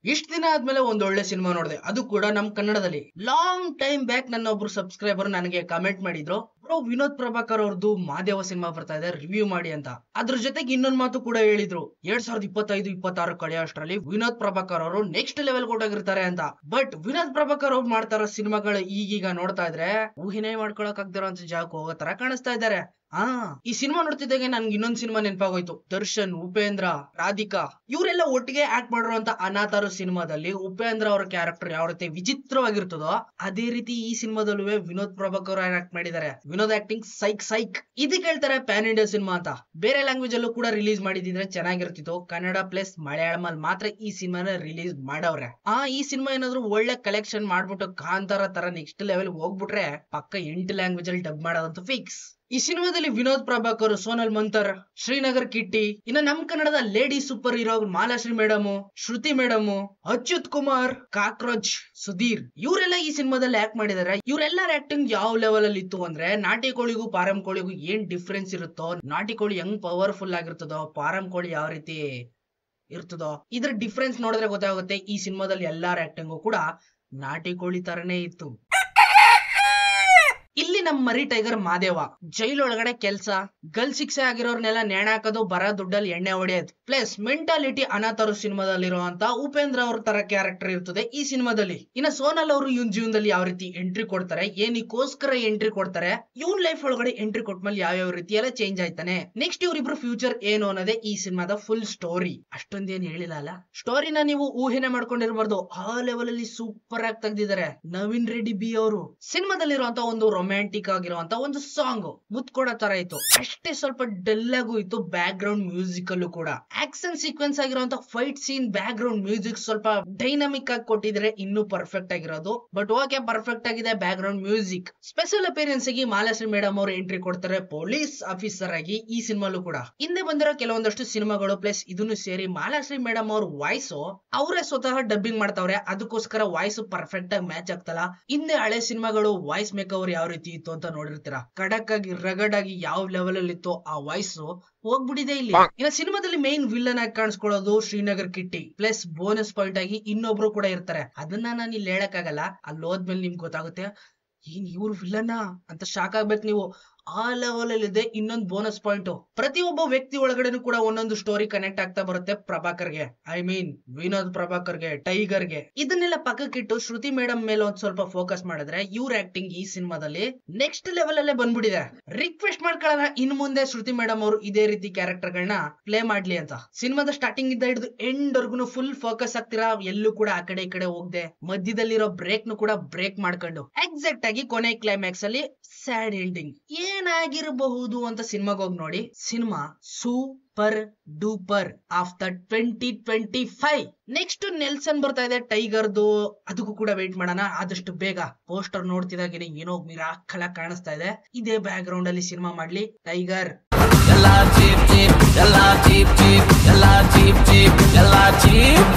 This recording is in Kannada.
ಇಷ್ಟ ದಿನ ಆದ್ಮೇಲೆ ಒಂದ್ ಒಳ್ಳೆ ಸಿನಿಮಾ ನೋಡಿದೆ, ಅದು ಕೂಡ ನಮ್ ಕನ್ನಡದಲ್ಲಿ. ಲಾಂಗ್ ಟೈಮ್ ಬ್ಯಾಕ್ ನನ್ನ ಒಬ್ರು ಸಬ್ಸ್ಕ್ರೈಬರ್ ನನಗೆ ಕಮೆಂಟ್ ಮಾಡಿದ್ರು, ಬ್ರೋ ವಿನೋದ್ ಪ್ರಭಾಕರ್ ಅವ್ರದ್ದು ಮಾದೇವ ಸಿನಿಮಾ ಬರ್ತಾ ಇದೆ, ರಿವ್ಯೂ ಮಾಡಿ ಅಂತ. ಅದ್ರ ಜೊತೆಗೆ ಇನ್ನೊಂದ್ ಮಾತು ಕೂಡ ಹೇಳಿದ್ರು, 2025-26 ಕಳೆಯೋ ಅಷ್ಟರಲ್ಲಿ ವಿನೋದ್ ಪ್ರಭಾಕರ್ ಅವರು ನೆಕ್ಸ್ಟ್ ಲೆವೆಲ್ ಕೊಟ್ಟೋಗಿರ್ತಾರೆ ಅಂತ. ಬಟ್ ವಿನೋದ್ ಪ್ರಭಾಕರ್ ಅವ್ರು ಮಾಡ್ತಾರೋ ಸಿನಿಮಾಗಳು ಈಗೀಗ ನೋಡ್ತಾ ಇದ್ರೆ ಊಹಿನೇ ಮಾಡ್ಕೊಳಕ್ ಆಗ್ದಿರೋ ಅಂತ ಜಾಗಕ್ಕೆ ಹೋಗೋ ತರ ಕಾಣಿಸ್ತಾ ಇದ್ದಾರೆ. ಈ ಸಿನಿಮಾ ನೋಡ್ತಿದ್ದಾಗೆ ನನ್ಗೆ ಇನ್ನೊಂದ್ ಸಿನಿಮಾ ನೆನಪಾಗೋಯ್ತು. ದರ್ಶನ್, ಉಪೇಂದ್ರ, ರಾಧಿಕಾ ಇವರೆಲ್ಲ ಒಟ್ಟಿಗೆ ಆಕ್ಟ್ ಮಾಡಿರುವಂತ ಅನಾಥರು ಸಿನಿಮಾದಲ್ಲಿ ಉಪೇಂದ್ರ ಅವರ ಕ್ಯಾರೆಕ್ಟರ್ ಯಾವ ರೀತಿ ವಿಚಿತ್ರವಾಗಿರ್ತದೋ ಅದೇ ರೀತಿ ಈ ಸಿನಿಮಾದಲ್ಲೂ ವಿನೋದ್ ಪ್ರಭಾಕರ್ ಆಕ್ಟ್ ಮಾಡಿದ್ದಾರೆ. ವಿನೋದ್ ಆಕ್ಟಿಂಗ್ ಸೈಕ್. ಇದಕ್ಕೆ ಹೇಳ್ತಾರೆ ಪ್ಯಾನ್ ಇಂಡಿಯಾ ಸಿನಿಮಾ ಅಂತ. ಬೇರೆ ಲ್ಯಾಂಗ್ವೇಜ್ ಅಲ್ಲೂ ಕೂಡ ರಿಲೀಸ್ ಮಾಡಿದ್ರೆ ಚೆನ್ನಾಗಿರ್ತಿತ್ತು. ಕನ್ನಡ ಪ್ಲಸ್ ಮಲಯಾಳಂ ಅಲ್ಲಿ ಮಾತ್ರ ಈ ಸಿನಿಮಾನ ರಿಲೀಸ್ ಮಾಡವ್ರೆ. ಈ ಸಿನಿಮಾ ಏನಾದ್ರು ಒಳ್ಳೆ ಕಲೆಕ್ಷನ್ ಮಾಡ್ಬಿಟ್ಟು ಕಾಂತಾರ ತರ ನೆಕ್ಸ್ಟ್ ಲೆವೆಲ್ ಹೋಗ್ಬಿಟ್ರೆ ಪಕ್ಕ 8 ಲ್ಯಾಂಗ್ವೇಜ್ ಅಲ್ಲಿ ಡಬ್ ಮಾಡೋದಂತೂ ಫಿಕ್ಸ್. ಈ ಸಿನಿಮಾದಲ್ಲಿ ವಿನೋದ್ ಪ್ರಭಾಕರ್, ಸೋನಲ್ ಮಂತರ್, ಶ್ರೀನಗರ್ ಕಿಟ್ಟಿ, ಇನ್ನ ನಮ್ ಕನ್ನಡದ lady super hero Malashri madam, Shruti madam, Achyut Kumar, cockroach, Sudhir ಇವರೆಲ್ಲ ಈ ಸಿನಿಮಾದಲ್ಲಿ ಆಕ್ಟ್ ಮಾಡಿದಾರೆ. ಇವರೆಲ್ಲರ ಆಕ್ಟಿಂಗ್ ಯಾವ ಲೆವೆಲ್ ಅಲ್ಲಿ ಇತ್ತು ಅಂದ್ರೆ, ನಾಟಿ ಕೋಳಿಗೂ ಪಾರಂ ಕೋಳಿಗೂ ಏನ್ ಡಿಫ್ರೆನ್ಸ್ ಇರುತ್ತೋ, ನಾಟಿ ಕೋಳಿ ಹೆಂಗ್ ಪವರ್ಫುಲ್ ಆಗಿರ್ತದೋ ಪಾರಂ ಕೋಳಿ ಯಾವ ರೀತಿ ಇರ್ತದೋ ಇದ್ರ ಡಿಫ್ರೆನ್ಸ್ ನೋಡಿದ್ರೆ ಗೊತ್ತಾಗುತ್ತೆ. ಈ ಸಿನಿಮಾದಲ್ಲಿ ಎಲ್ಲಾರ ಆಕ್ಟಿಂಗು ಕೂಡ ನಾಟಿ ಕೋಳಿ ತರನೇ ಇತ್ತು. ಇಲ್ಲಿ ನಮ್ ಮರಿ ಟೈಗರ್ ಮಾದೇವ ಜೈಲೊಳಗಡೆ ಕೆಲ್ಸ, ಗಲ್ ಶಿಕ್ಷೆ ಆಗಿರೋರ್ನೆಲ್ಲ ನೇಣ ಹಾಕೋದು, ಬರ ದುಡ್ಡಲ್ಲಿ ಎಣ್ಣೆ ಹೊಡೆಯೋದು, ಪ್ಲಸ್ ಮೆಂಟಾಲಿಟಿ ಅನಾಥರು ಸಿನಿಮಾದಲ್ಲಿರುವಂತ ಉಪೇಂದ್ರ ಅವ್ರ ತರ ಕ್ಯಾರೆಕ್ಟರ್ ಇರ್ತದೆ ಈ ಸಿನಿಮಾದಲ್ಲಿ. ಇನ್ನ ಸೋನಲ್ ಅವರು ಇವನ್ ಜೀವನದಲ್ಲಿ ಯಾವ ರೀತಿ ಎಂಟ್ರಿ ಕೊಡ್ತಾರೆ, ಏನಕ್ಕೋಸ್ಕರ ಎಂಟ್ರಿ ಕೊಡ್ತಾರೆ, ಇವನ್ ಲೈಫ್ ಒಳಗಡೆ ಎಂಟ್ರಿ ಕೊಟ್ಮೇಲೆ ಯಾವ ರೀತಿ ಎಲ್ಲ ಚೇಂಜ್ ಆಯ್ತಾನೆ, ನೆಕ್ಸ್ಟ್ ಇವ್ರಿಬ್ರು ಫ್ಯೂಚರ್ ಏನು ಅನ್ನೋದೇ ಈ ಸಿನಿಮಾದ ಫುಲ್ ಸ್ಟೋರಿ. ಅಷ್ಟೊಂದೇನು ಹೇಳಿಲ್ಲ ಅಲ್ಲ, ಸ್ಟೋರಿನ ನೀವು ಊಹೆನೆ ಮಾಡ್ಕೊಂಡಿರ್ಬಾರ್ದು. ಆ ಲೆವೆಲ್ ಅಲ್ಲಿ ಸೂಪರ್ ಆಗಿ ತೆಗ್ದಿದ್ದಾರೆ ನವೀನ್ ರೆಡ್ಡಿ ಬಿ ಅವರು. ಸಿನಿಮಾದಲ್ಲಿರುವಂತ ಒಂದು ರೊಮ್ಯಾಂಟಿಕ್ ಆಗಿರುವಂತ ಒಂದು ಸಾಂಗ್ ಮುತ್ಕೊಡೋ ತರ ಇತ್ತು, ಅಷ್ಟೇ ಸ್ವಲ್ಪ ಡಲ್ ಆಗು ಇತ್ತು. ಬ್ಯಾಕ್ ಗ್ರೌಂಡ್ ಮ್ಯೂಸಿಕ್ ಅಲ್ಲೂ ಕೂಡ ಆಕ್ಷನ್ ಸೀಕ್ವೆನ್ಸ್ ಆಗಿರುವಂತ fight scene background music ಸ್ವಲ್ಪ ಡೈನಾಮಿಕ್ ಆಗಿ ಕೊಟ್ಟಿದ್ರೆ ಇನ್ನೂ ಪರ್ಫೆಕ್ಟ್ ಆಗಿರೋದು. ಬಟ್ ಓಕೆ, ಪರ್ಫೆಕ್ಟ್ ಆಗಿದೆ background music. Special appearance ಆಗಿ ಮಾಲಾಶ್ರೀ ಮೇಡಮ್ ಅವರು ಎಂಟ್ರಿ ಕೊಡ್ತಾರೆ ಪೊಲೀಸ್ ಆಫೀಸರ್ ಆಗಿ ಈ ಸಿನಿಮಾಲು ಕೂಡ. ಹಿಂದೆ ಬಂದಿರೋ ಕೆಲವೊಂದಷ್ಟು ಸಿನಿಮಾಗಳು ಪ್ಲಸ್ ಇದನ್ನು ಸೇರಿ ಮಾಲಾಶ್ರೀ ಮೇಡಮ್ ಅವ್ರ ವಾಯ್ಸ್ ಅವರೇ ಸ್ವತಃ ಡಬ್ಬಿಂಗ್ ಮಾಡ್ತಾವ್ರೆ, ಅದಕ್ಕೋಸ್ಕರ ವಾಯ್ಸ್ ಪರ್ಫೆಕ್ಟ್ ಆಗಿ ಮ್ಯಾಚ್ ಆಗ್ತಲ್ಲ. ಹಿಂದೆ ಹಳೆ ಸಿನಿಮಾಗಳು ವಾಯ್ಸ್ ಮೇಕ್ ಓವರ್ ಯಾವ ರೀತಿ ಇತ್ತು ಅಂತ ನೋಡಿರ್ತೀರಾ, ಖಡಕ್ ಆಗಿ ರಗಡ್ ಆಗಿ ಯಾವ ಲೆವೆಲ್ ಅಲ್ಲಿ ಇತ್ತು ಆ ವಾಯ್ಸ್ ಹೋಗ್ಬಿಟ್ಟಿದೆ ಇಲ್ಲಿ. ಇನ್ನ ಸಿನಿಮಾದಲ್ಲಿ ಮೇನ್ ವಿಲ್ಲನ್ ಆಗಿ ಕಾಣಿಸ್ಕೊಳ್ಳೋದು Srinagar Kitty, plus bonus point ಆಗಿ ಇನ್ನೊಬ್ರು ಕೂಡ ಇರ್ತಾರೆ. ಅದನ್ನ ನಾನು ಇಲ್ಲಿ ಹೇಳಕ್ ಆಗಲ್ಲ, ಅಲ್ಲಿ ಹೋದ್ಮೇಲೆ ನಿಮ್ಗೆ ಗೊತ್ತಾಗುತ್ತೆ ಏನ್ ಇವ್ರು ವಿಲ್ಲನ್ ಅಂತ ಶಾಕ್ ಆಗ್ಬೇಕು ನೀವು. ಆ ಲೆವೆಲ್ ಅಲ್ಲಿ ಇದೆ ಇನ್ನೊಂದು ಬೋನಸ್ ಪಾಯಿಂಟ್. ಪ್ರತಿಯೊಬ್ಬ ವ್ಯಕ್ತಿ ಒಳಗಡೆನು ಕೂಡ ಒಂದೊಂದು ಸ್ಟೋರಿ ಕನೆಕ್ಟ್ ಆಗ್ತಾ ಬರುತ್ತೆ ಪ್ರಭಾಕರ್ಗೆ, ಐ ಮೀನ್ ವಿನೋದ್ ಪ್ರಭಾಕರ್ಗೆ, ಟೈಗರ್ಗೆ. ಇದನ್ನೆಲ್ಲ ಪಕ್ಕಕ್ಕಿಟ್ಟು ಶ್ರುತಿ ಮೇಡಮ್ ಮೇಲೆ ಒಂದ್ ಸ್ವಲ್ಪ ಫೋಕಸ್ ಮಾಡಿದ್ರೆ ಇವ್ರ ಆಕ್ಟಿಂಗ್ ಈ ಸಿನಿಮಾದಲ್ಲಿ ನೆಕ್ಸ್ಟ್ ಲೆವೆಲ್ ಅಲ್ಲೇ ಬಂದ್ಬಿಟ್ಟಿದೆ. ರಿಕ್ವೆಸ್ಟ್ ಮಾಡ್ಕೊಳ್ಳೋಣ ಇನ್ ಮುಂದೆ ಶ್ರುತಿ ಮೇಡಮ್ ಅವರು ಇದೇ ರೀತಿ ಕ್ಯಾರೆಕ್ಟರ್ ಗಳನ್ನ ಪ್ಲೇ ಮಾಡ್ಲಿ ಅಂತ. ಸಿನಿಮಾದ ಸ್ಟಾರ್ಟಿಂಗ್ ಇಂದ ಹಿಡಿದು ಎಂಡ್ ವರ್ಗುನು ಫುಲ್ ಫೋಕಸ್ ಆಗ್ತೀರಾ, ಎಲ್ಲೂ ಕೂಡ ಆ ಕಡೆ ಈ ಕಡೆ ಹೋಗದೆ ಮಧ್ಯದಲ್ಲಿರೋ ಬ್ರೇಕ್ ನು ಕೂಡ ಬ್ರೇಕ್ ಮಾಡ್ಕೊಂಡು ಎಕ್ಸಾಕ್ಟ್ ಆಗಿ ಕೊನೆ ಕ್ಲೈಮ್ಯಾಕ್ಸ್ ಅಲ್ಲಿ ಸ್ಯಾಡ್ ಎಂಡಿಂಗ್ ಏನಾಗಿರಬಹುದು ಅಂತ ಸಿನಿಮಾಗ ಹೋಗಿ ನೋಡಿ. Cinema super duper of the 2025. Next Nelson ಬರ್ತಾ ಇದೆ ಟೈಗರ್ದು, ಅದಕ್ಕೂ ಕೂಡ ವೇಟ್ ಮಾಡೋಣ. ಆದಷ್ಟು ಬೇಗ ಪೋಸ್ಟರ್ ನೋಡ್ತಿದಾಗೇನೆ ಏನೋ ಮಿರಾಕಲ್ ಆಗಿ ಕಾಣಿಸ್ತಾ ಇದೆ. ಇದೇ ಬ್ಯಾಕ್ ಗ್ರೌಂಡ್ ಅಲ್ಲಿ ಸಿನಿಮಾ ಮಾಡ್ಲಿ ಟೈಗರ್. ಎಲ್ಲ ಚೀಪ್